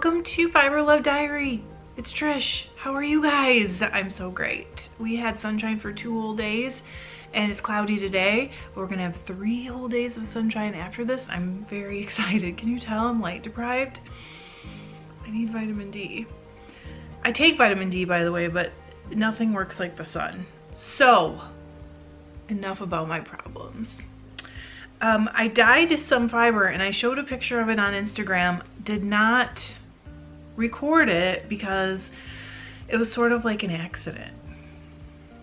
Welcome to FiberLoveDiary. It's Trish. How are you guys? I'm so great. We had sunshine for 2 whole days and it's cloudy today. We're gonna have 3 whole days of sunshine after this. I'm very excited. Can you tell I'm light deprived? I need vitamin D. I take vitamin D, by the way, but nothing works like the sun. So, enough about my problems. I dyed some fiber and I showed a picture of it on Instagram. Did not record it because it was sort of like an accident.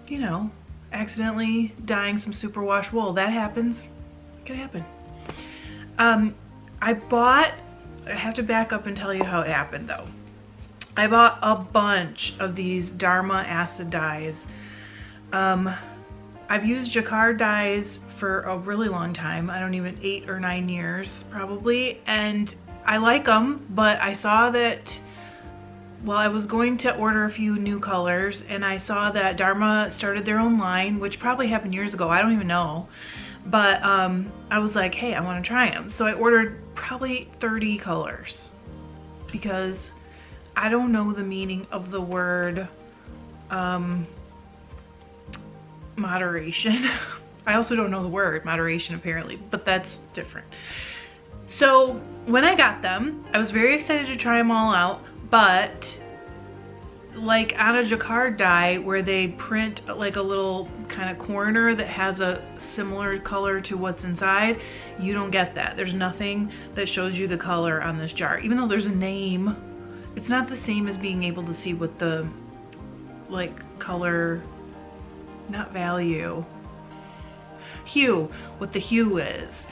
You know, accidentally dyeing some superwash wool. That happens. It can happen. I have to back up and tell you how it happened though. I bought a bunch of these Dharma acid dyes. I've used Jacquard dyes for a really long time. I don't even 8 or 9 years probably, and I like them, but I saw that, well, I was going to order a few new colors and I saw that Dharma started their own line, which probably happened years ago. I don't even know, but I was like, hey, I want to try them. So I ordered probably 30 colors because I don't know the meaning of the word moderation. I also don't know the word moderation apparently, but that's different. So when I got them, I was very excited to try them all out, but like on a Jacquard dye where they print like a little kind of corner that has a similar color to what's inside, you don't get that. There's nothing that shows you the color on this jar. Even though there's a name, it's not the same as being able to see what the like color, not value, hue, what the hue is.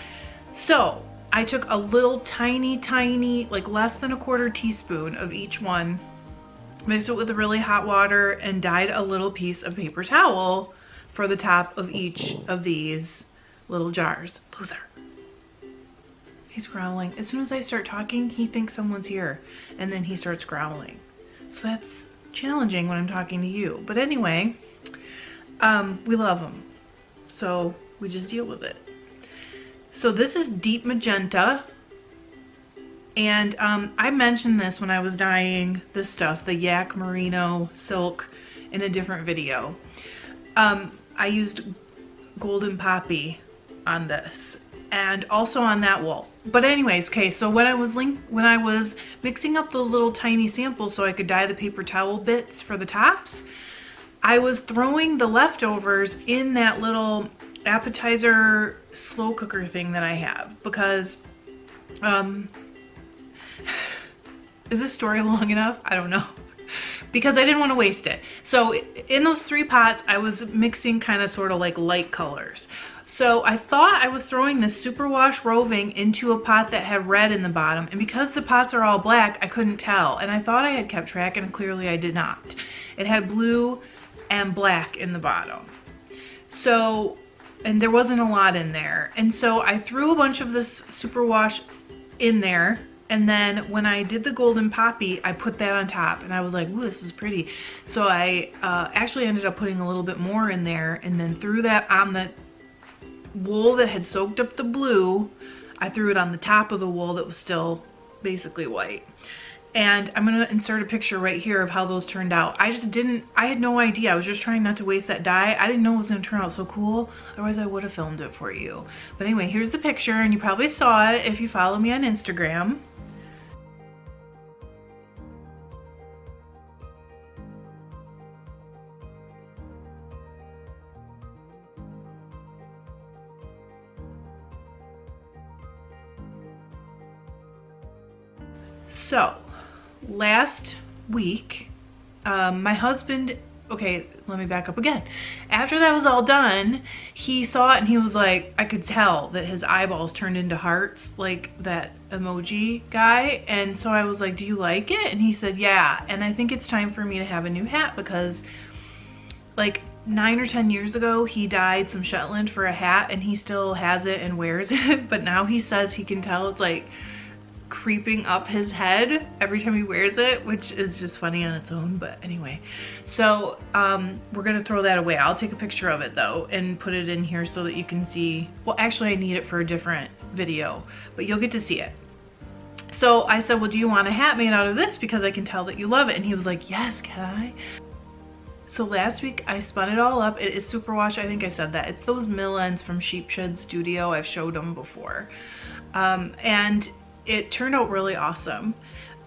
So I took a little tiny, like less than a 1/4 teaspoon of each one, mixed it with really hot water, and dyed a little piece of paper towel for the top of each of these little jars. Luther, he's growling. As soon as I start talking, he thinks someone's here, and then he starts growling. So that's challenging when I'm talking to you. But anyway, we love them, so we just deal with it. So this is deep magenta, and I mentioned this when I was dyeing this stuff, the yak merino silk, in a different video. I used golden poppy on this and also on that wool. But anyways, okay, so when I was mixing up those little tiny samples so I could dye the paper towel bits for the tops, I was throwing the leftovers in that little appetizer slow cooker thing that I have because is this story long enough? I don't know, because I didn't want to waste it. So in those 3 pots I was mixing kind of sort of like light colors. So I thought I was throwing this superwash roving into a pot that had red in the bottom, and because the pots are all black I couldn't tell, and I thought I had kept track and clearly I did not. It had blue and black in the bottom. So, and there wasn't a lot in there. And so I threw a bunch of this superwash in there, and then when I did the golden poppy, I put that on top and I was like, ooh, this is pretty. So I actually ended up putting a little bit more in there and then threw that on the wool that had soaked up the blue. I threw it on the top of the wool that was still basically white. And I'm gonna insert a picture right here of how those turned out. I had no idea. I was just trying not to waste that dye. I didn't know it was gonna turn out so cool. Otherwise I would have filmed it for you. But anyway, here's the picture, and you probably saw it if you follow me on Instagram. So, last week, my husband, okay, let me back up again. After that was all done, he saw it and he was like, I could tell that his eyeballs turned into hearts, like that emoji guy. And so I was like, do you like it? And he said, yeah. And I think it's time for me to have a new hat because like 9 or 10 years ago, he dyed some Shetland for a hat and he still has it and wears it. But now he says he can tell it's like creeping up his head every time he wears it, which is just funny on its own. But anyway, so we're gonna throw that away. I'll take a picture of it though and put it in here so that you can see. Well, actually I need it for a different video, but you'll get to see it. So I said, well, do you want a hat made out of this? Because I can tell that you love it. And he was like, yes, can I? So last week I spun it all up. It is superwash. I think I said that. It's those mill ends from Sheepshed Studio. I've showed them before. And it turned out really awesome.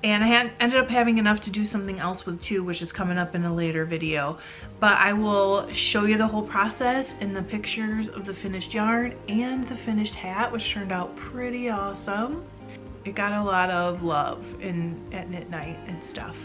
And I ended up having enough to do something else with too, which is coming up in a later video. But I will show you the whole process and the pictures of the finished yarn and the finished hat, which turned out pretty awesome. It got a lot of love at knit night and stuff.